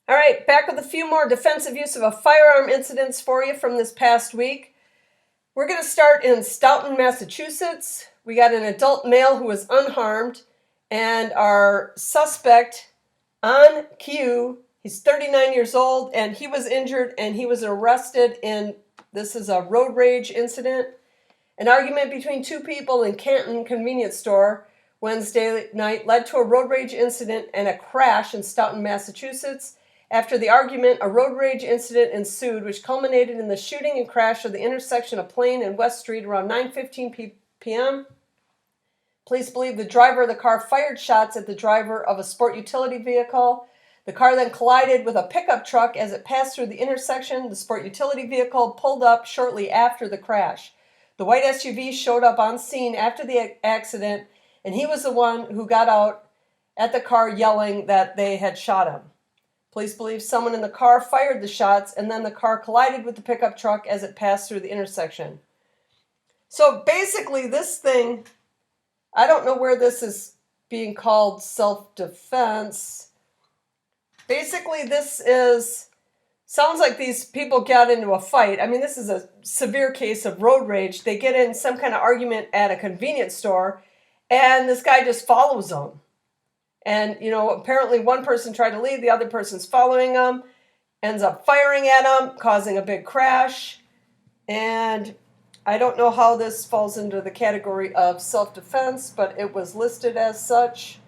All right, back with a few more defensive use of a firearm incidents for you from this past week. We're going to start in Stoughton, Massachusetts. We got an adult male who was unharmed, and our suspect on cue, he's 39 years old, and he was injured, and he was arrested in, this is a road rage incident. An argument between two people in Canton convenience store Wednesday night led to a road rage incident and a crash in Stoughton, Massachusetts. After the argument, a road rage incident ensued, which culminated in the shooting and crash of the intersection of Plain and West Street around 9:15 p.m. Police believe the driver of the car fired shots at the driver of a sport utility vehicle. The car then collided with a pickup truck as it passed through the intersection. The sport utility vehicle pulled up shortly after the crash. The white SUV showed up on scene after the accident, and he was the one who got out at the car yelling that they had shot him. Police believe someone in the car fired the shots, and then the car collided with the pickup truck as it passed through the intersection. So basically this thing, I don't know where this is being called self-defense. Basically this sounds like these people got into a fight. I mean, this is a severe case of road rage. They get in some kind of argument at a convenience store, and this guy just follows them. And, apparently one person tried to leave, the other person's following him, ends up firing at him, causing a big crash. And I don't know how this falls into the category of self-defense, but it was listed as such.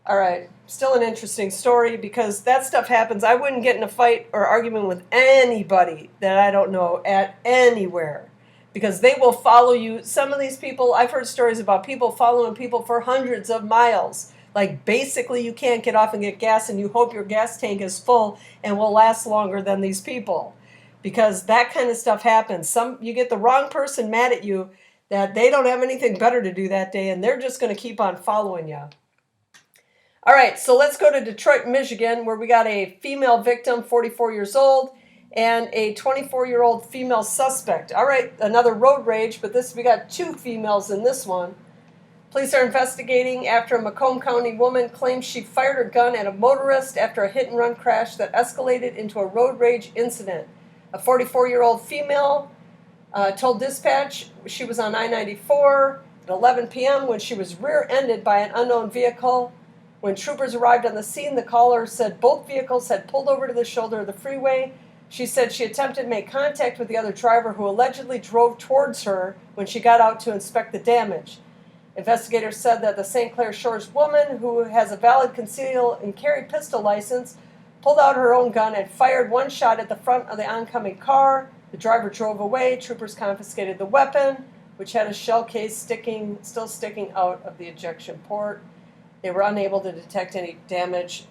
All right, still an interesting story because that stuff happens. I wouldn't get in a fight or argument with anybody that I don't know at anywhere because they will follow you. Some of these people, I've heard stories about people following people for hundreds of miles. Like basically you can't get off and get gas and you hope your gas tank is full and will last longer than these people because that kind of stuff happens. You get the wrong person mad at you that they don't have anything better to do that day and they're just going to keep on following you. All right, so let's go to Detroit, Michigan, where we got a female victim, 44 years old, and a 24-year-old female suspect. All right, another road rage, but we got two females in this one. Police are investigating after a Macomb County woman claims she fired her gun at a motorist after a hit-and-run crash that escalated into a road rage incident. A 44-year-old female told dispatch she was on I-94 at 11 p.m. when she was rear-ended by an unknown vehicle. When troopers arrived on the scene, the caller said both vehicles had pulled over to the shoulder of the freeway. She said she attempted to make contact with the other driver who allegedly drove towards her when she got out to inspect the damage. Investigators said that the St. Clair Shores woman, who has a valid conceal and carry pistol license, pulled out her own gun and fired one shot at the front of the oncoming car. The driver drove away. Troopers confiscated the weapon, which had a shell case still sticking out of the ejection port. They were unable to detect any damage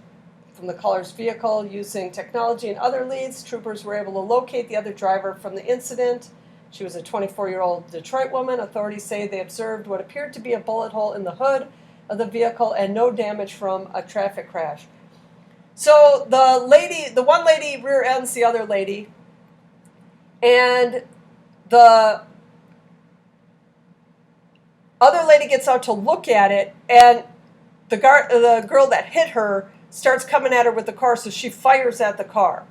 from the caller's vehicle. Using technology and other leads, troopers were able to locate the other driver from the incident. She was a 24-year-old Detroit woman. Authorities say they observed what appeared to be a bullet hole in the hood of the vehicle and no damage from a traffic crash. So the one lady rear ends the other lady, and the other lady gets out to look at it, and the girl that hit her starts coming at her with the car, so she fires at the car.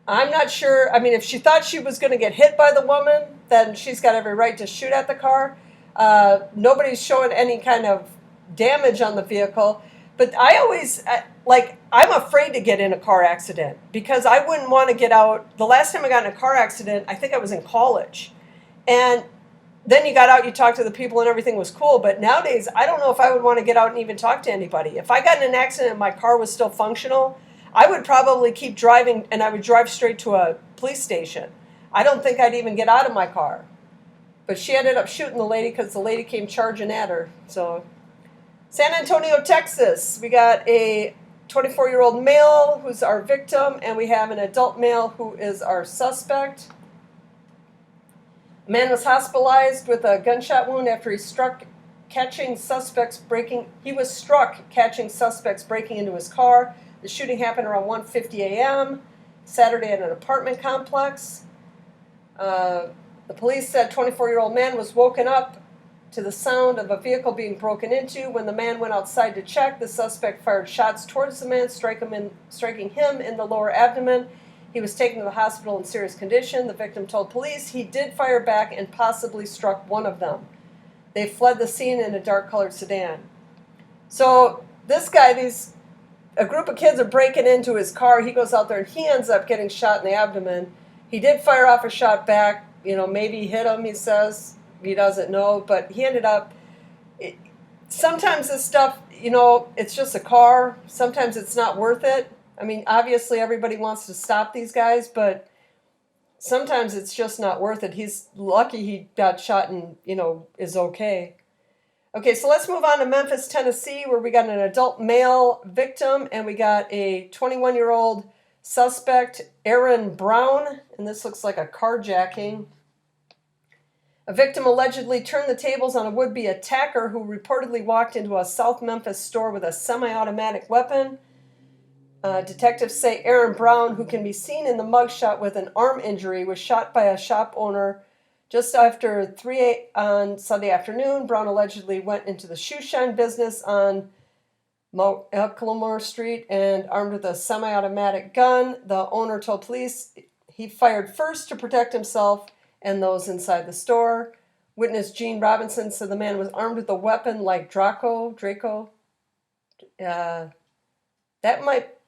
I'm not sure. I mean, if she thought she was going to get hit by the woman, then she's got every right to shoot at the car. Nobody's showing any kind of damage on the vehicle. But I always, I'm afraid to get in a car accident because I wouldn't want to get out. The last time I got in a car accident, I think I was in college. And then you got out, you talked to the people, and everything was cool. But nowadays, I don't know if I would want to get out and even talk to anybody. If I got in an accident and my car was still functional, I would probably keep driving, and I would drive straight to a police station. I don't think I'd even get out of my car. But she ended up shooting the lady because the lady came charging at her. So, San Antonio, Texas, we got a 24-year-old male who's our victim, and we have an adult male who is our suspect. A man was hospitalized with a gunshot wound after he was struck catching suspects breaking into his car. The shooting happened around 1:50 a.m. Saturday at an apartment complex. The police said 24-year-old man was woken up to the sound of a vehicle being broken into. When the man went outside to check, the suspect fired shots towards the man, striking him in the lower abdomen. He was taken to the hospital in serious condition. The victim told police he did fire back and possibly struck one of them. They fled the scene in a dark-colored sedan. So this guy, a group of kids are breaking into his car. He goes out there and he ends up getting shot in the abdomen. He did fire off a shot back. Maybe he hit him, he says. He doesn't know, but he ended up... sometimes this stuff, it's just a car. Sometimes it's not worth it. I mean, obviously everybody wants to stop these guys, but sometimes it's just not worth it. He's lucky he got shot and, is okay. Okay, so let's move on to Memphis, Tennessee, where we got an adult male victim, and we got a 21-year-old suspect, Aaron Brown, and this looks like a carjacking. A victim allegedly turned the tables on a would-be attacker who reportedly walked into a South Memphis store with a semi-automatic weapon. Detectives say Aaron Brown, who can be seen in the mugshot with an arm injury, was shot by a shop owner just after 3 on Sunday afternoon. Brown allegedly went into the shoe shine business on Elclamore Street and armed with a semi-automatic gun. The owner told police he fired first to protect himself and those inside the store. Witness Gene Robinson said the man was armed with a weapon like Draco.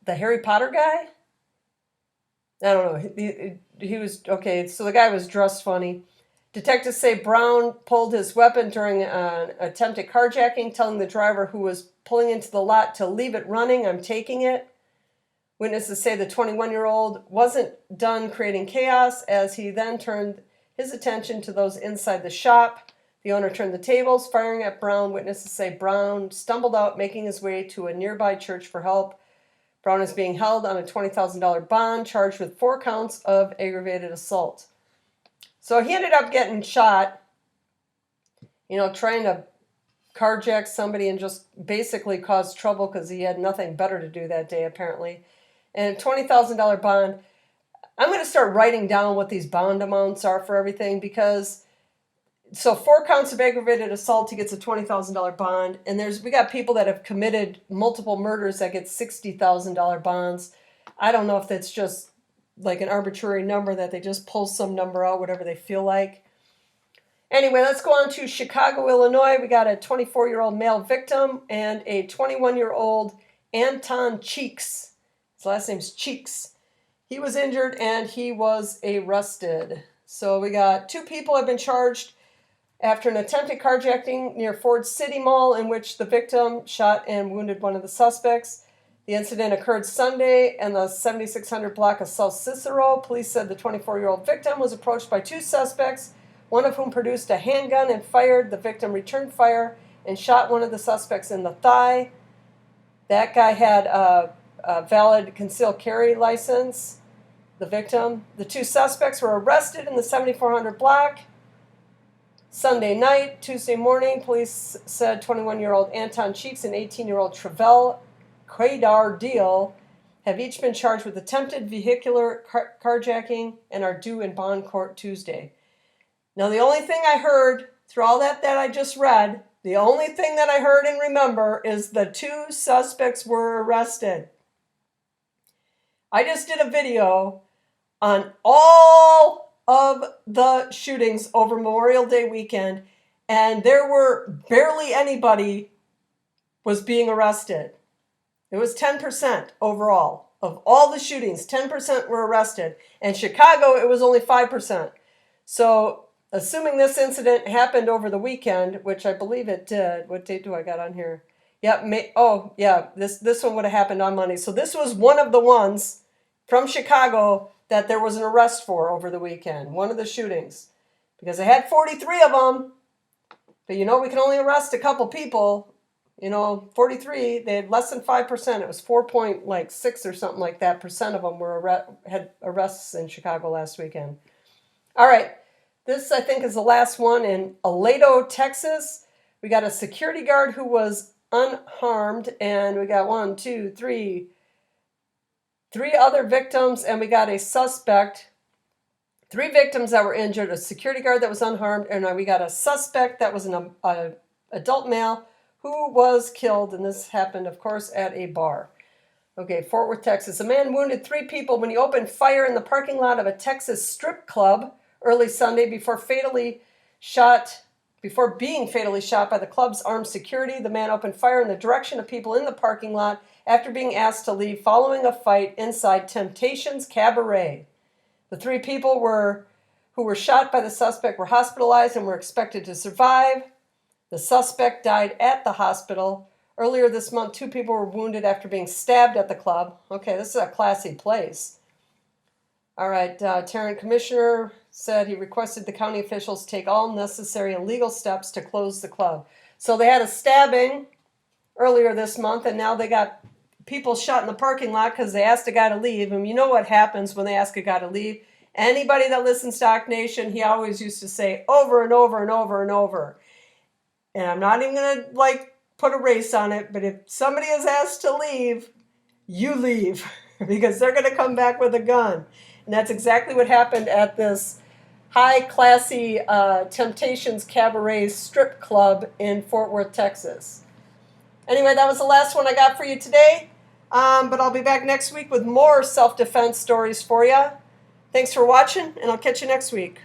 The Harry Potter guy? I don't know. He was, okay, so the guy was dressed funny. Detectives say Brown pulled his weapon during an attempted carjacking, telling the driver who was pulling into the lot to leave it running. I'm taking it. Witnesses say the 21-year-old wasn't done creating chaos as he then turned his attention to those inside the shop. The owner turned the tables, firing at Brown. Witnesses say Brown stumbled out, making his way to a nearby church for help. Brown is being held on a $20,000 bond, charged with 4 counts of aggravated assault. So he ended up getting shot, trying to carjack somebody and just basically cause trouble because he had nothing better to do that day, apparently. And a $20,000 bond. I'm going to start writing down what these bond amounts are for everything because... So 4 counts of aggravated assault, he gets a $20,000 bond. And we got people that have committed multiple murders that get $60,000 bonds. I don't know if that's just like an arbitrary number that they just pull some number out, whatever they feel like. Anyway, let's go on to Chicago, Illinois. We got a 24-year-old male victim and a 21-year-old Anton Cheeks. His last name's Cheeks. He was injured and he was arrested. So we got 2 people have been charged after an attempted carjacking near Ford City Mall in which the victim shot and wounded one of the suspects. The incident occurred Sunday in the 7600 block of South Cicero. Police said the 24-year-old victim was approached by 2 suspects, one of whom produced a handgun and fired. The victim returned fire and shot one of the suspects in the thigh. That guy had a valid concealed carry license, the victim. The 2 suspects were arrested in the 7400 block Sunday night. Tuesday morning, police said 21-year-old Anton Cheeks and 18-year-old Travell Quaidar have each been charged with attempted vehicular carjacking and are due in bond court Tuesday. Now, the only thing I heard through all that I just read, the only thing that I heard and remember is the 2 suspects were arrested. I just did a video on all of the shootings over Memorial Day weekend, and there were barely anybody was being arrested. It was 10% overall. Of all the shootings, 10% were arrested. And Chicago, it was only 5%. So, assuming this incident happened over the weekend, which I believe it did. What date do I got on here? This one would have happened on Monday. So this was one of the ones from Chicago that there was an arrest for over the weekend. One of the shootings. Because they had 43 of them. But we can only arrest a couple people. 43, they had less than 5%. It was 4.6 or something like that percent of them had arrests in Chicago last weekend. All right. This, I think, is the last one in Aledo, Texas. We got a security guard who was unharmed, and we got 3 other victims, and we got a suspect, 3 victims that were injured, a security guard that was unharmed, and we got a suspect that was an adult male who was killed, and this happened, of course, at a bar. Okay, Fort Worth, Texas. A man wounded 3 people when he opened fire in the parking lot of a Texas strip club early Sunday before being fatally shot by the club's armed security. The man opened fire in the direction of people in the parking lot after being asked to leave following a fight inside Temptations Cabaret. The 3 people who were shot by the suspect were hospitalized and were expected to survive. The suspect died at the hospital. Earlier this month, 2 people were wounded after being stabbed at the club. Okay, this is a classy place. All right, Tarrant Commissioner said he requested the county officials take all necessary and legal steps to close the club. So they had a stabbing earlier this month, and now they got people shot in the parking lot because they asked a guy to leave. And you know what happens when they ask a guy to leave? Anybody that listens to Stock Nation, he always used to say over and over and over and over. And I'm not even going to put a race on it, but if somebody is asked to leave, you leave because they're going to come back with a gun. And that's exactly what happened at this high-classy Temptations Cabaret strip club in Fort Worth, Texas. Anyway, that was the last one I got for you today, but I'll be back next week with more self-defense stories for you. Thanks for watching, and I'll catch you next week.